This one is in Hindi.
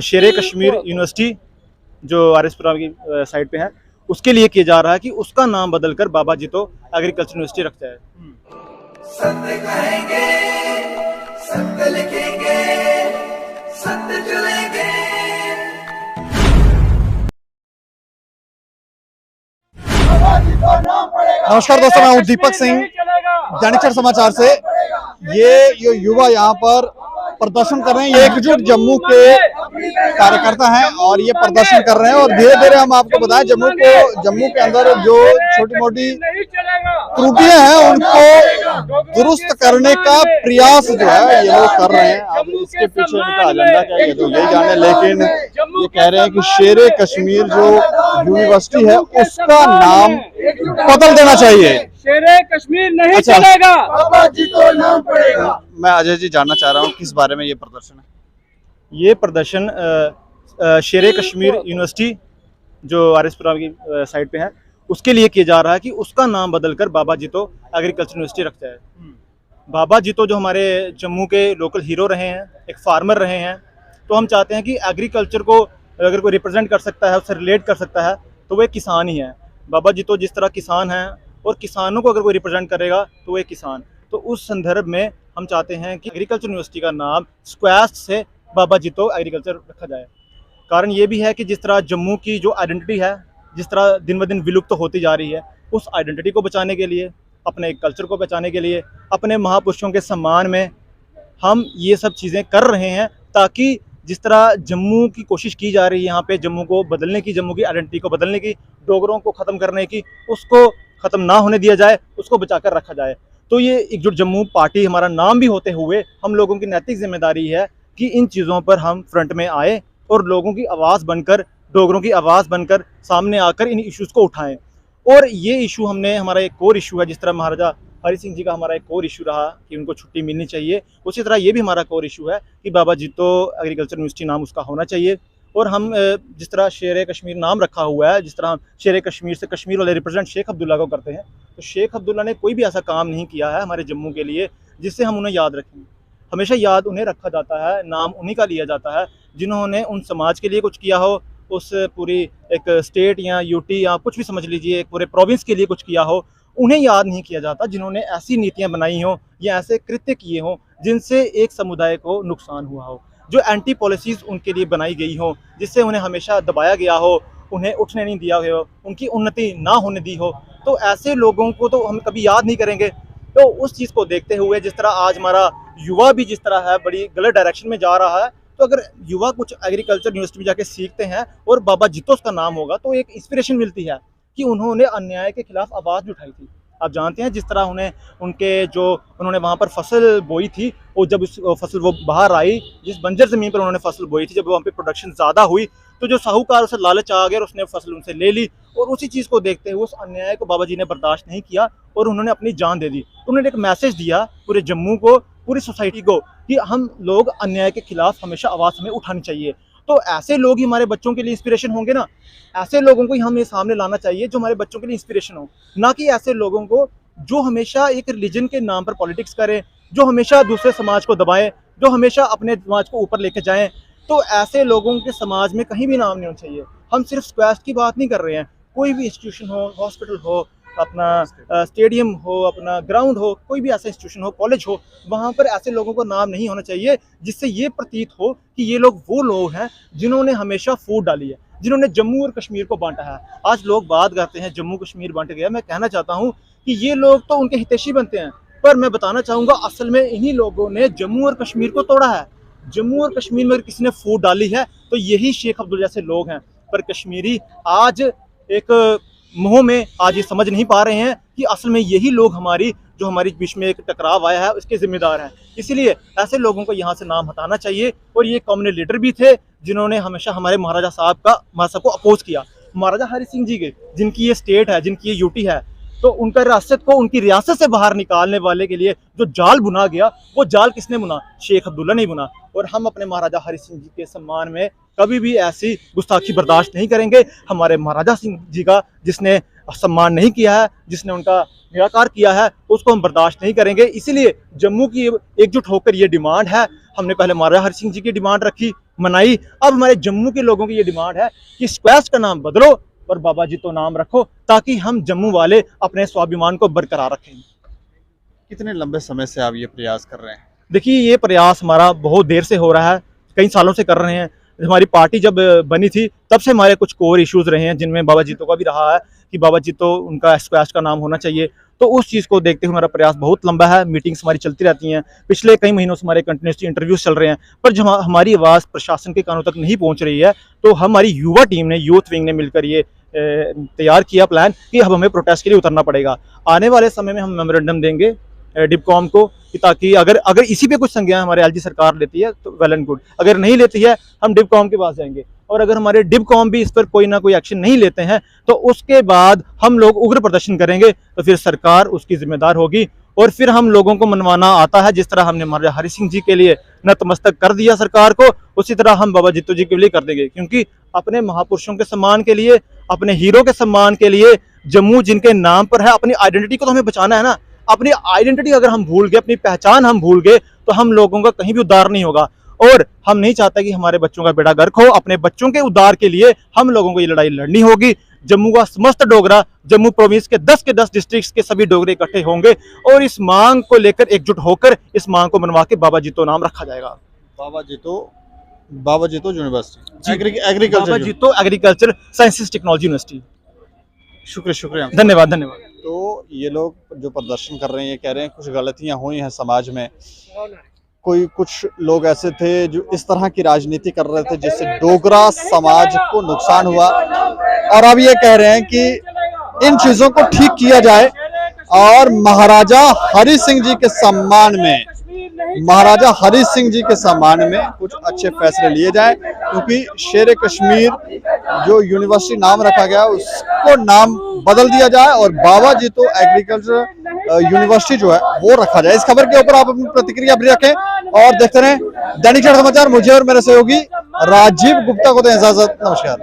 शेरे कश्मीर यूनिवर्सिटी जो आरएसपुरा की साइड पे है, उसके लिए किया जा रहा है कि उसका नाम बदलकर बाबा जितो एग्रीकल्चर यूनिवर्सिटी रखा जाए। सत्य कहेंगे, सत्य लिखेंगे, सत्य चलेंगे। नमस्कार दोस्तों, मैं हूं दीपक सिंह, दैनिक समाचार से। ये युवा यहाँ पर प्रदर्शन कर रहे हैं। ये एकजुट जम्मू के कार्यकर्ता हैं और ये प्रदर्शन कर रहे हैं। और धीरे धीरे हम आपको बताएं, जम्मू के अंदर जो छोटी मोटी त्रुटियां हैं उनको दुरुस्त करने का प्रयास जो है ये लोग कर रहे हैं। अब इसके पीछे इनका एजेंडा क्या है ये तो यही जाने, लेकिन ये कह रहे हैं कि शेरे कश्मीर जो यूनिवर्सिटी है उसका नाम बदल देना चाहिए। शेरे कश्मीर नहीं चलेगा, बाबा जी तो नाम पड़ेगा। मैं अजय जी जानना चाह रहा हूँ किस बारे में ये प्रदर्शन है। ये प्रदर्शन शेरे कश्मीर यूनिवर्सिटी जो आरएसपुरा की साइड पे है, उसके लिए किया जा रहा है कि उसका नाम बदलकर बाबा जितो एग्रीकल्चर यूनिवर्सिटी रखा जाए। बाबा जितो जो हमारे जम्मू के लोकल हीरो रहे हैं, एक फार्मर रहे हैं, तो हम चाहते हैं कि एग्रीकल्चर को अगर कोई रिप्रेजेंट कर सकता है, उससे रिलेट कर सकता है, तो वो एक किसान ही है। बाबा जितो जिस तरह किसान हैं और किसानों को अगर कोई रिप्रेजेंट करेगा तो वो एक किसान। तो उस संदर्भ में हम चाहते हैं कि एग्रीकल्चर यूनिवर्सिटी का नाम स्क्वैश से बाबा जितो एग्रीकल्चर रखा जाए। कारण ये भी है कि जिस तरह जम्मू की जो आइडेंटिटी है, जिस तरह दिन ब दिन विलुप्त होती जा रही है, उस आइडेंटिटी को बचाने के लिए, अपने कल्चर को बचाने के लिए, अपने महापुरुषों के सम्मान में हम ये सब चीज़ें कर रहे हैं, ताकि जिस तरह जम्मू की कोशिश की जा रही है यहाँ पे जम्मू को बदलने की, जम्मू की आइडेंटिटी को बदलने की, डोगरों को ख़त्म करने की, उसको ख़त्म ना होने दिया जाए, उसको बचाकर रखा जाए। तो ये एकजुट जम्मू पार्टी हमारा नाम भी होते हुए हम लोगों की नैतिक जिम्मेदारी है कि इन चीज़ों पर हम फ्रंट में आए और लोगों की आवाज़ बनकर, डोगरों की आवाज़ बनकर सामने आकर इन इश्यूज़ को उठाएं। और ये इशू हमारा एक कोर इशू है। जिस तरह महाराजा हरि सिंह जी का हमारा एक कोर इशू रहा कि उनको छुट्टी मिलनी चाहिए, उसी तरह ये भी हमारा कोर इशू है कि बाबा जितो एग्रीकल्चर यूनिवर्सिटी नाम उसका होना चाहिए। और हम जिस तरह शेरे कश्मीर नाम रखा हुआ है, जिस तरह हम शेरे कश्मीर से कश्मीर वाले रिप्रेजेंट शेख अब्दुल्ला को करते हैं, तो शेख अब्दुल्ला ने कोई भी ऐसा काम नहीं किया है हमारे जम्मू के लिए जिससे हम उन्हें याद रखें। हमेशा याद उन्हें रखा जाता है, नाम उन्हीं का लिया जाता है जिन्होंने उन समाज के लिए कुछ किया हो, उस पूरी एक स्टेट या यूटी या कुछ भी समझ लीजिए एक पूरे प्रोविंस के लिए कुछ किया हो। उन्हें याद नहीं किया जाता जिन्होंने ऐसी नीतियाँ बनाई हों या ऐसे कृत्य किए हों जिनसे एक समुदाय को नुकसान हुआ हो, जो एंटी पॉलिसीज़ उनके लिए बनाई गई हो, जिससे उन्हें हमेशा दबाया गया हो, उन्हें उठने नहीं दिया गया हो, उनकी उन्नति ना होने दी हो। तो ऐसे लोगों को तो हम कभी याद नहीं करेंगे। तो उस चीज़ को देखते हुए जिस तरह आज हमारा युवा भी जिस तरह है बड़ी गलत डायरेक्शन में जा रहा है, तो अगर युवा कुछ एग्रीकल्चर यूनिवर्सिटी में जाके सीखते हैं और बाबा जितो का नाम होगा तो एक इंस्पिरेशन मिलती है कि उन्होंने अन्याय के खिलाफ आवाज़ भी उठाई थी। आप जानते हैं जिस तरह उन्होंने वहाँ पर फसल बोई थी, और जब उस फसल वो बाहर आई, जिस बंजर ज़मीन पर उन्होंने फसल बोई थी, जब वहाँ पे प्रोडक्शन ज़्यादा हुई तो जो साहूकार उसे लालच आ गया और उसने फसल उनसे ले ली। और उसी चीज़ को देखते हुए उस अन्याय को बाबा जी ने बर्दाश्त नहीं किया और उन्होंने अपनी जान दे दी। तो उन्होंने एक मैसेज दिया पूरे जम्मू को, पूरी सोसाइटी को, कि हम लोग अन्याय के खिलाफ हमेशा आवाज़ हमें उठानी चाहिए। तो ऐसे लोग ही हमारे बच्चों के लिए इंस्पिरेशन होंगे ना। ऐसे लोगों को ही हमें सामने लाना चाहिए जो हमारे बच्चों के लिए इंस्पिरेशन हो, ना कि ऐसे लोगों को जो हमेशा एक रिलीजन के नाम पर पॉलिटिक्स करें, जो हमेशा दूसरे समाज को दबाएं, जो हमेशा अपने समाज को ऊपर लेके जाएं। तो ऐसे लोगों के समाज में कहीं भी नाम नहीं होना चाहिए। हम सिर्फ स्क्वैश की बात नहीं कर रहे हैं, कोई भी इंस्टीट्यूशन हो, हॉस्पिटल हो, अपना स्टेडियम हो, अपना ग्राउंड हो, कोई भी ऐसा इंस्टीट्यूशन हो, कॉलेज हो, वहाँ पर ऐसे लोगों का नाम नहीं होना चाहिए जिससे ये प्रतीत हो कि ये लोग वो लोग हैं जिन्होंने हमेशा फूट डाली है, जिन्होंने जम्मू और कश्मीर को बांटा है। आज लोग बात करते हैं जम्मू कश्मीर बांट गया। मैं कहना चाहता हूँ कि ये लोग तो उनके हितैषी बनते हैं, पर मैं बताना चाहूँगा असल में इन्हीं लोगों ने जम्मू और कश्मीर को तोड़ा है। जम्मू और कश्मीर में अगर किसी ने फूट डाली है तो यही शेख अब्दुल जैसे लोग हैं। पर कश्मीरी आज एक मुँह में आज ये समझ नहीं पा रहे हैं कि असल में यही लोग हमारी बीच में एक टकराव आया है उसके जिम्मेदार हैं। इसीलिए ऐसे लोगों को यहाँ से नाम हटाना चाहिए। और ये कम्युनिस्ट लीडर भी थे जिन्होंने हमेशा हमारे महाराजा साहब को अपोज किया। महाराजा हरि सिंह जी के, जिनकी ये स्टेट है, जिनकी ये यूटी है, तो उनका उनकी रियासत से बाहर निकालने वाले के लिए जो जाल बुना गया, वो जाल किसने बुना? शेख अब्दुल्ला नहीं बुना। और हम अपने महाराजा हरि सिंह जी के सम्मान में कभी भी ऐसी गुस्ताखी बर्दाश्त नहीं करेंगे। हमारे महाराजा सिंह जी का जिसने सम्मान नहीं किया है, जिसने उनका निराकार किया है, उसको हम बर्दाश्त नहीं करेंगे। इसीलिए जम्मू की एकजुट होकर ये डिमांड है। हमने पहले महाराजा हरि सिंह जी की डिमांड रखी, मनाई। अब हमारे जम्मू के लोगों की ये डिमांड है कि स्क्वैश का नाम बदलो और बाबा जितो नाम रखो, ताकि हम जम्मू वाले अपने स्वाभिमान को बरकरार रखें। कितने लंबे समय से आप ये प्रयास कर रहे हैं? देखिए, ये प्रयास हमारा बहुत देर से हो रहा है, कई सालों से कर रहे हैं। हमारी पार्टी जब बनी थी तब से हमारे कुछ कोर इश्यूज रहे हैं, जिनमें बाबा जितो का भी रहा है कि बाबा जितो उनका स्क्वैश का नाम होना चाहिए। तो उस चीज़ को देखते हुए हमारा प्रयास बहुत लंबा है, मीटिंग्स हमारी चलती रहती हैं, पिछले कई महीनों से हमारे कंटिन्यूसली इंटरव्यूज चल रहे हैं, पर जब हमारी आवाज़ प्रशासन के कानों तक नहीं पहुंच रही है, तो हमारी युवा टीम ने, यूथ विंग ने मिलकर ये तैयार किया प्लान कि अब हमें प्रोटेस्ट के लिए उतरना पड़ेगा। आने वाले समय में हम मेमोरेंडम देंगे डिपकॉम को, कि ताकि अगर इसी पे कुछ संज्ञान हमारे एलजी सरकार लेती है तो वेल एंड गुड, अगर नहीं लेती है हम डिपकॉम के पास जाएंगे, और अगर हमारे डिपकॉम भी इस पर कोई ना कोई एक्शन नहीं लेते हैं तो उसके बाद हम लोग उग्र प्रदर्शन करेंगे, तो फिर सरकार उसकी जिम्मेदार होगी। और फिर हम लोगों को मनवाना आता है, जिस तरह हमने हमारे हरि सिंह जी के लिए नतमस्तक कर दिया सरकार को, उसी तरह हम बाबा जितो जी के लिए कर देंगे, क्योंकि अपने महापुरुषों के सम्मान के लिए, अपने हीरो के सम्मान के लिए, जम्मू जिनके नाम पर है, अपनी आइडेंटिटी को तो हमें बचाना है ना। अपनी आइडेंटिटी अगर हम भूल गए, अपनी पहचान हम भूल गए, तो हम लोगों का कहीं भी उद्धार नहीं होगा। और हम नहीं चाहते कि हमारे बच्चों का बेड़ा गर्क हो। अपने बच्चों के उद्धार के लिए हम लोगों को ये लड़ाई लड़नी होगी। जम्मू का समस्त डोगरा, जम्मू प्रोविंस के 10 डिस्ट्रिक्ट्स के सभी डोगरे इकट्ठे होंगे और इस मांग को लेकर एकजुट होकर इस मांग को मनवा के बाबा जितो नाम रखा जाएगा। बाबा जितो यूनिवर्सिटी बाबा एग्रीकल्चर। जितो एग्रीकल्चर साइंसेस टेक्नोलॉजी यूनिवर्सिटी। शुक्रिया। धन्यवाद धन्यवाद। तो ये लोग जो प्रदर्शन कर रहे हैं, ये कह रहे हैं कुछ गलतियां हुई हैं समाज में, कुछ लोग ऐसे थे जो इस तरह की राजनीति कर रहे थे जिससे डोगरा समाज को नुकसान हुआ, और अब ये कह रहे हैं कि इन चीजों को ठीक किया जाए और महाराजा हरि सिंह जी के सम्मान में कुछ अच्छे फैसले लिए जाए, क्योंकि शेर कश्मीर जो यूनिवर्सिटी नाम रखा गया उसको नाम बदल दिया जाए और बाबा जितो एग्रीकल्चर यूनिवर्सिटी जो है वो रखा जाए। इस खबर के ऊपर आप अपनी प्रतिक्रिया भी रखें और देखते रहें दैनिक समाचार। मुझे और मेरे सहयोगी राजीव गुप्ता को दें इजाजत। नमस्कार।